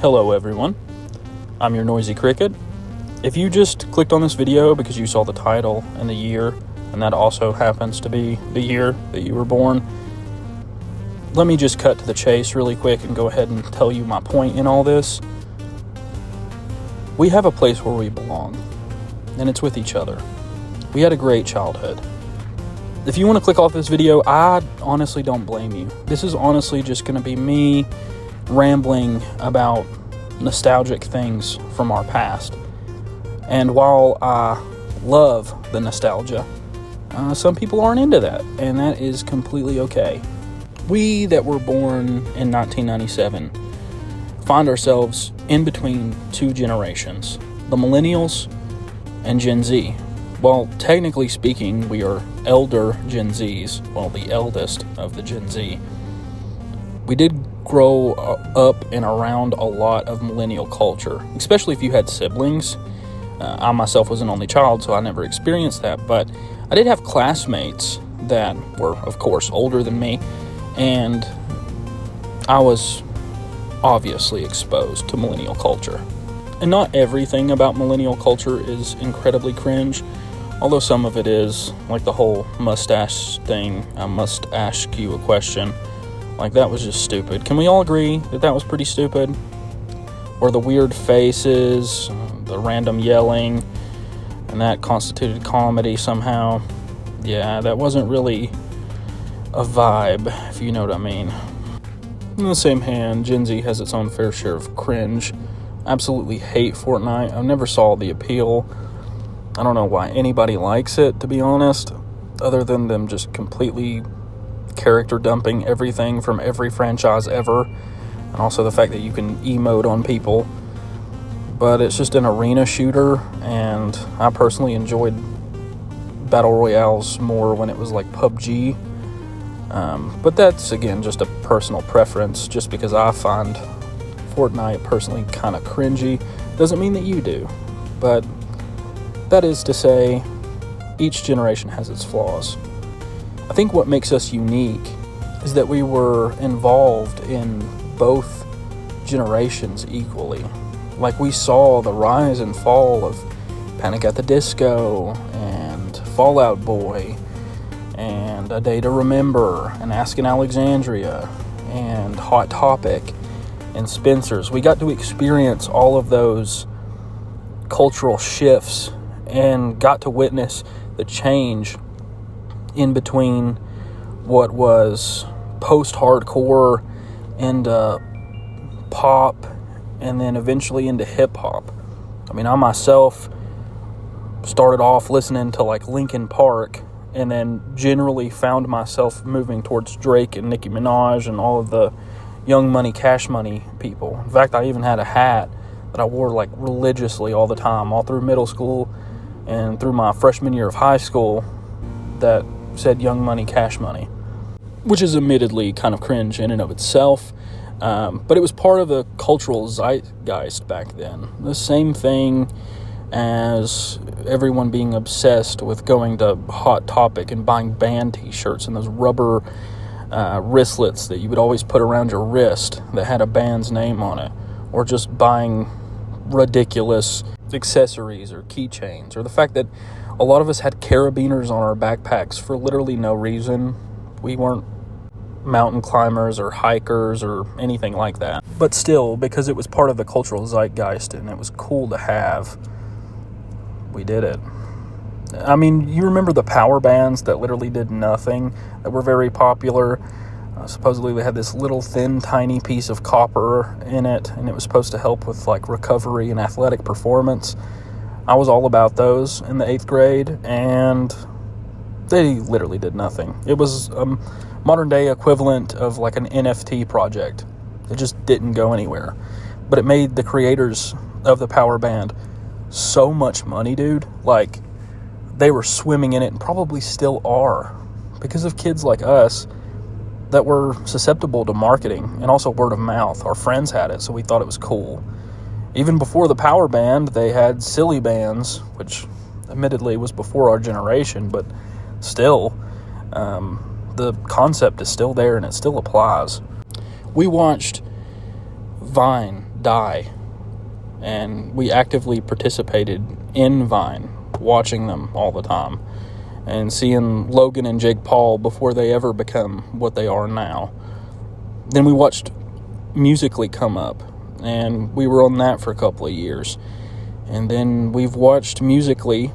Hello everyone, I'm your noisy cricket. If you just clicked on this video because you saw the title and the year, and that also happens to be the year that you were born, let me just cut to the chase really quick and go ahead and tell you my point in all this. We have a place where we belong, and it's with each other. We had a great childhood. If you want to click off this video, I honestly don't blame you. This is honestly just going to be me rambling about nostalgic things from our past. And while I love the nostalgia, some people aren't into that, and that is completely okay. We that were born in 1997 find ourselves in between two generations, the millennials and Gen Z. Well, technically speaking, we are elder Gen Zs, well, the eldest of the Gen Z. We did grow up and around a lot of millennial culture, especially if you had siblings. I myself was an only child, so I never experienced that, but I did have classmates that were, of course, older than me, and I was obviously exposed to millennial culture. And not everything about millennial culture is incredibly cringe, although some of it is, like the whole mustache thing. I must ask you a question. Like, that was just stupid. Can we all agree that that was pretty stupid? Or the weird faces, the random yelling, and that constituted comedy somehow. Yeah, that wasn't really a vibe, if you know what I mean. On the same hand, Gen Z has its own fair share of cringe. Absolutely hate Fortnite. I never saw the appeal. I don't know why anybody likes it, to be honest, other than them just completely character dumping everything from every franchise ever, and also the fact that you can emote on people. But it's just an arena shooter, and I personally enjoyed battle royales more when it was like PUBG. But that's, again, just a personal preference. Just because I find Fortnite personally kind of cringy doesn't mean that you do. But that is to say, each generation has its flaws. I think what makes us unique is that we were involved in both generations equally. Like, we saw the rise and fall of Panic at the Disco and Fall Out Boy and A Day to Remember and Askin' Alexandria and Hot Topic and Spencer's. We got to experience all of those cultural shifts and got to witness the change in between what was post-hardcore and pop, and then eventually into hip-hop. I mean, I myself started off listening to like Linkin Park, and then generally found myself moving towards Drake and Nicki Minaj and all of the Young Money, Cash Money people. In fact, I even had a hat that I wore like religiously all the time, all through middle school and through my freshman year of high school, that said Young Money, Cash Money, which is admittedly kind of cringe in and of itself, but it was part of the cultural zeitgeist back then. The same thing as everyone being obsessed with going to Hot Topic and buying band t-shirts and those rubber wristlets that you would always put around your wrist that had a band's name on it, or just buying ridiculous accessories or keychains, or the fact that a lot of us had carabiners on our backpacks for literally no reason. We weren't mountain climbers or hikers or anything like that. But still, because it was part of the cultural zeitgeist and it was cool to have, we did it. I mean, you remember the power bands that literally did nothing, that were very popular? Supposedly they had this little thin, tiny piece of copper in it, and it was supposed to help with like recovery and athletic performance. I was all about those in the 8th grade, and they literally did nothing. It was a modern day equivalent of like an NFT project. It just didn't go anywhere. But it made the creators of the power band so much money, dude. Like, they were swimming in it, and probably still are, because of kids like us that were susceptible to marketing and also word of mouth. Our friends had it, so we thought it was cool. Even before the power band, they had silly bands, which admittedly was before our generation, but still, the concept is still there and it still applies. We watched Vine die. And we actively participated in Vine, watching them all the time, and seeing Logan and Jake Paul before they ever become what they are now. Then we watched Musical.ly come up, and we were on that for a couple of years. And then we've watched Musical.ly,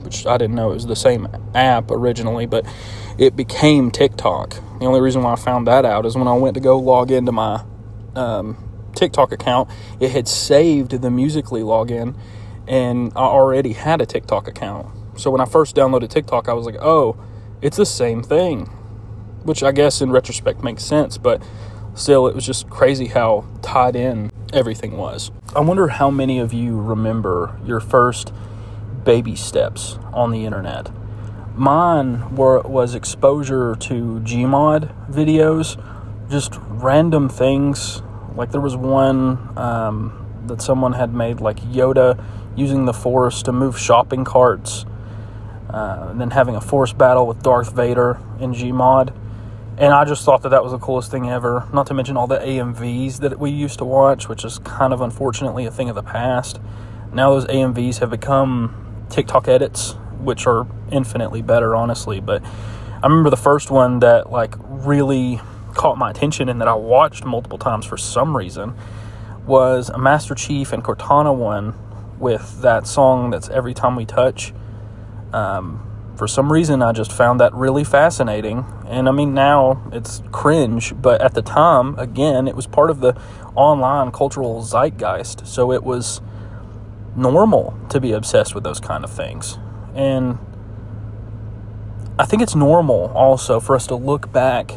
which I didn't know it was the same app originally, but it became TikTok. The only reason why I found that out is when I went to go log into my TikTok account, it had saved the Musical.ly login, and I already had a TikTok account. So when I first downloaded TikTok, I was like, oh, it's the same thing, which I guess in retrospect makes sense, but still, it was just crazy how tied in everything was. I wonder how many of you remember your first baby steps on the internet. Mine was exposure to Gmod videos, just random things. Like there was one that someone had made, like Yoda using the Force to move shopping carts, and then having a Force battle with Darth Vader in Gmod. And I just thought that was the coolest thing ever. Not to mention all the AMVs that we used to watch, which is kind of unfortunately a thing of the past. Now those AMVs have become TikTok edits, which are infinitely better, honestly. But I remember the first one that like really caught my attention and that I watched multiple times for some reason was a Master Chief and Cortana one with that song that's Every Time We Touch. For some reason, I just found that really fascinating. And I mean, now it's cringe, but at the time, again, it was part of the online cultural zeitgeist. So it was normal to be obsessed with those kind of things. And I think it's normal also for us to look back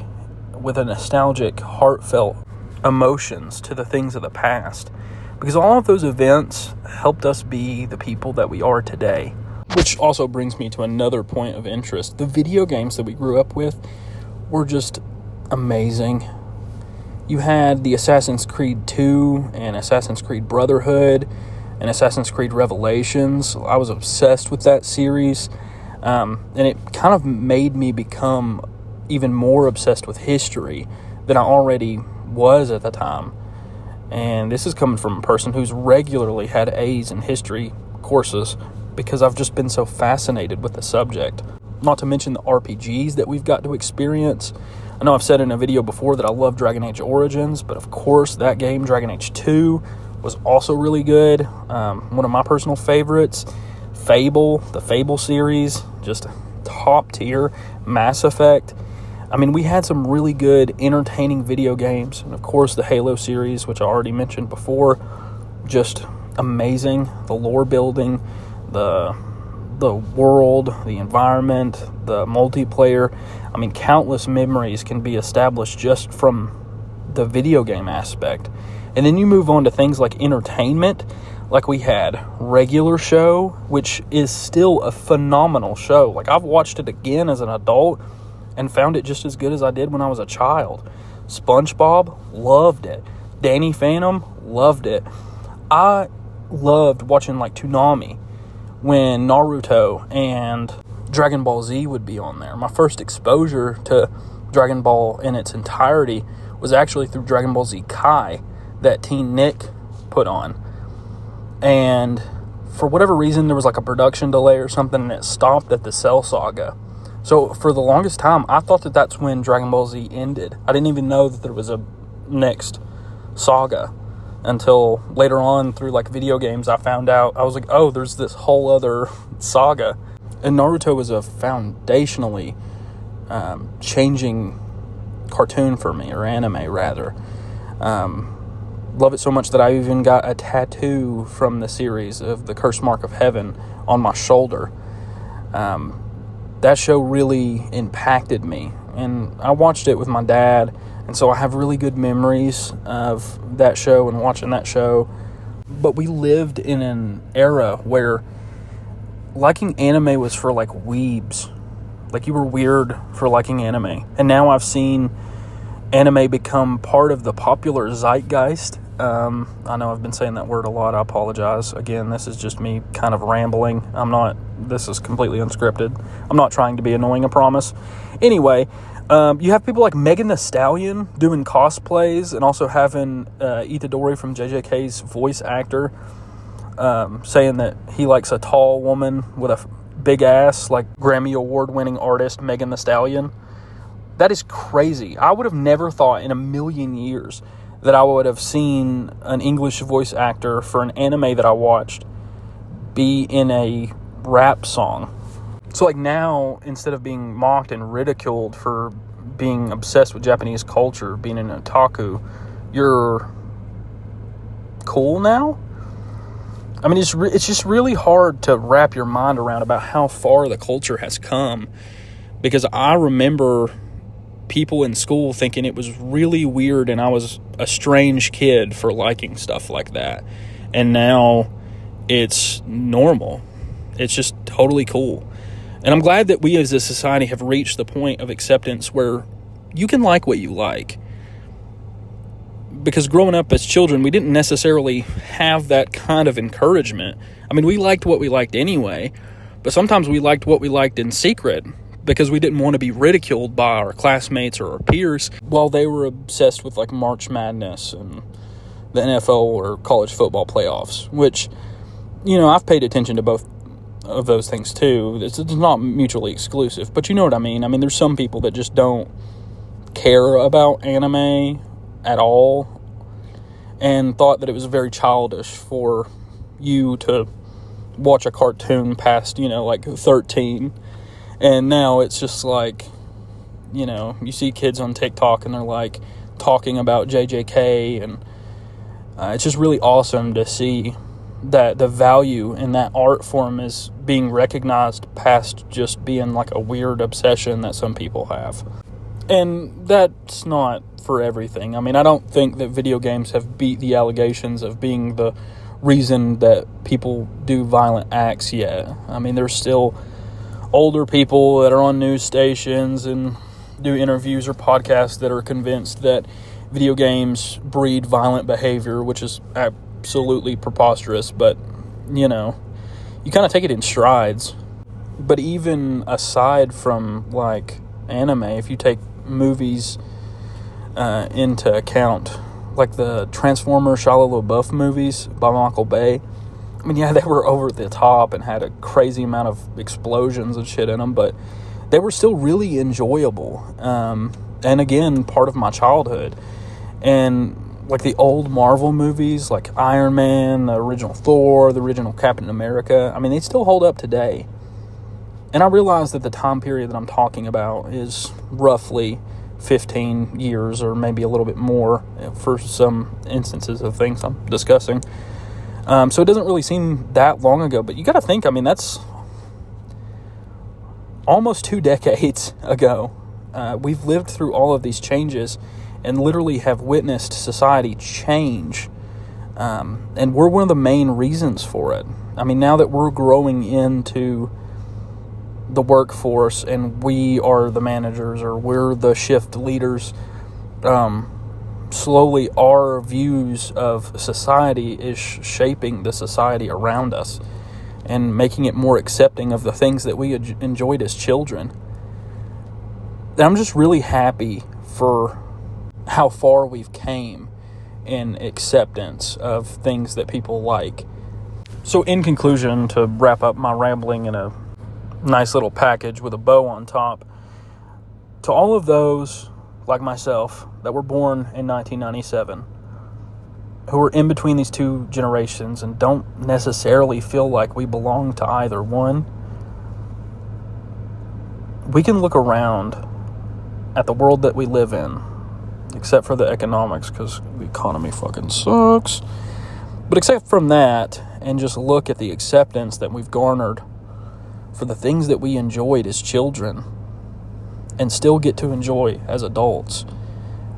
with a nostalgic, heartfelt emotions to the things of the past, because all of those events helped us be the people that we are today. Which also brings me to another point of interest. The video games that we grew up with were just amazing. You had the Assassin's Creed 2 and Assassin's Creed Brotherhood and Assassin's Creed Revelations. I was obsessed with that series, and it kind of made me become even more obsessed with history than I already was at the time. And this is coming from a person who's regularly had A's in history courses because I've just been so fascinated with the subject. Not to mention the RPGs that we've got to experience. I know I've said in a video before that I love Dragon Age Origins, but of course that game, Dragon Age 2, was also really good. One of my personal favorites, Fable, the Fable series, just top tier. Mass Effect. I mean, we had some really good, entertaining video games. And of course, the Halo series, which I already mentioned before, just amazing. The lore building, the world, the environment, the multiplayer. I mean, countless memories can be established just from the video game aspect. And then you move on to things like entertainment. Like we had Regular Show, which is still a phenomenal show. Like I've watched it again as an adult and found it just as good as I did when I was a child. SpongeBob, loved it. Danny Phantom, loved it. I loved watching like Toonami when Naruto and Dragon Ball Z would be on there. My first exposure to Dragon Ball in its entirety was actually through Dragon Ball Z Kai that Teen Nick put on. And for whatever reason, there was like a production delay or something, and it stopped at the Cell Saga. So for the longest time, I thought that that's when Dragon Ball Z ended. I didn't even know that there was a next saga until later on through like video games. I found out, I was like, oh, there's this whole other saga. And Naruto was a foundationally changing cartoon for me, or anime rather. Love it so much that I even got a tattoo from the series of the Curse Mark of Heaven on my shoulder. That show really impacted me, and I watched it with my dad, and so I have really good memories of that show and watching that show. But we lived in an era where liking anime was for like weebs. Like you were weird for liking anime. And now I've seen anime become part of the popular zeitgeist. I know I've been saying that word a lot. I apologize. Again, this is just me kind of rambling. This is completely unscripted. I'm not trying to be annoying, I promise. Anyway, You have people like Megan Thee Stallion doing cosplays, and also having Itadori from JJK's voice actor saying that he likes a tall woman with a big ass, like Grammy Award-winning artist Megan Thee Stallion. That is crazy. I would have never thought in a million years that I would have seen an English voice actor for an anime that I watched be in a rap song. So like now, instead of being mocked and ridiculed for being obsessed with Japanese culture, being an otaku, you're cool now? I mean, it's just really hard to wrap your mind around about how far the culture has come. Because I remember people in school thinking it was really weird and I was a strange kid for liking stuff like that. And now it's normal. It's just totally cool. And I'm glad that we as a society have reached the point of acceptance where you can like what you like. Because growing up as children, we didn't necessarily have that kind of encouragement. I mean, we liked what we liked anyway, but sometimes we liked what we liked in secret because we didn't want to be ridiculed by our classmates or our peers while they were obsessed with like March Madness and the NFL or college football playoffs, which, you know, I've paid attention to both of those things too. It's not mutually exclusive, but you know what I mean. I mean, there's some people that just don't care about anime at all and thought that it was very childish for you to watch a cartoon past, you know, like 13. And now it's just like, you know, you see kids on TikTok and they're like talking about JJK, and it's just really awesome to see that the value in that art form is being recognized past just being like a weird obsession that some people have. And that's not for everything. I mean, I don't think that video games have beat the allegations of being the reason that people do violent acts yet. I mean, there's still older people that are on news stations and do interviews or podcasts that are convinced that video games breed violent behavior, which is absolutely preposterous, but, you know, you kind of take it in strides. But even aside from, like, anime, if you take movies into account, like the Transformer Shia LaBeouf movies by Michael Bay, I mean, yeah, they were over the top and had a crazy amount of explosions and shit in them, but they were still really enjoyable. And again, part of my childhood. And like the old Marvel movies, like Iron Man, the original Thor, the original Captain America, I mean, they still hold up today. And I realize that the time period that I'm talking about is roughly 15 years or maybe a little bit more for some instances of things I'm discussing. So it doesn't really seem that long ago, but you got to think, I mean, that's almost 2 decades ago. We've lived through all of these changes and literally have witnessed society change. And we're one of the main reasons for it. I mean, now that we're growing into the workforce and we are the managers or we're the shift leaders, slowly our views of society is shaping the society around us and making it more accepting of the things that we enjoyed as children. And I'm just really happy for how far we've came in acceptance of things that people like. So in conclusion, to wrap up my rambling in a nice little package with a bow on top, to all of those like myself that were born in 1997, who are in between these two generations and don't necessarily feel like we belong to either one, we can look around at the world that we live in, except for the economics, because the economy fucking sucks. But except from that, and just look at the acceptance that we've garnered for the things that we enjoyed as children and still get to enjoy as adults,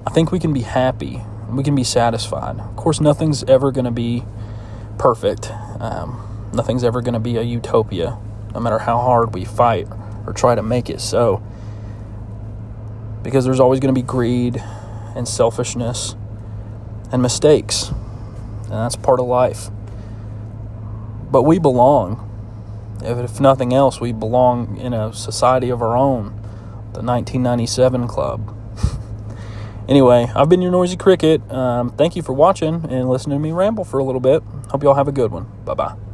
I think we can be happy. We can be satisfied. Of course, nothing's ever going to be perfect. Nothing's ever going to be a utopia, no matter how hard we fight or try to make it so. Because there's always going to be greed and selfishness and mistakes. And that's part of life. But we belong. If nothing else, we belong in a society of our own The 1997 Club. Anyway, I've been your Noisy Cricket. Thank you for watching and listening to me ramble for a little bit. Hope y'all have a good one. Bye-bye.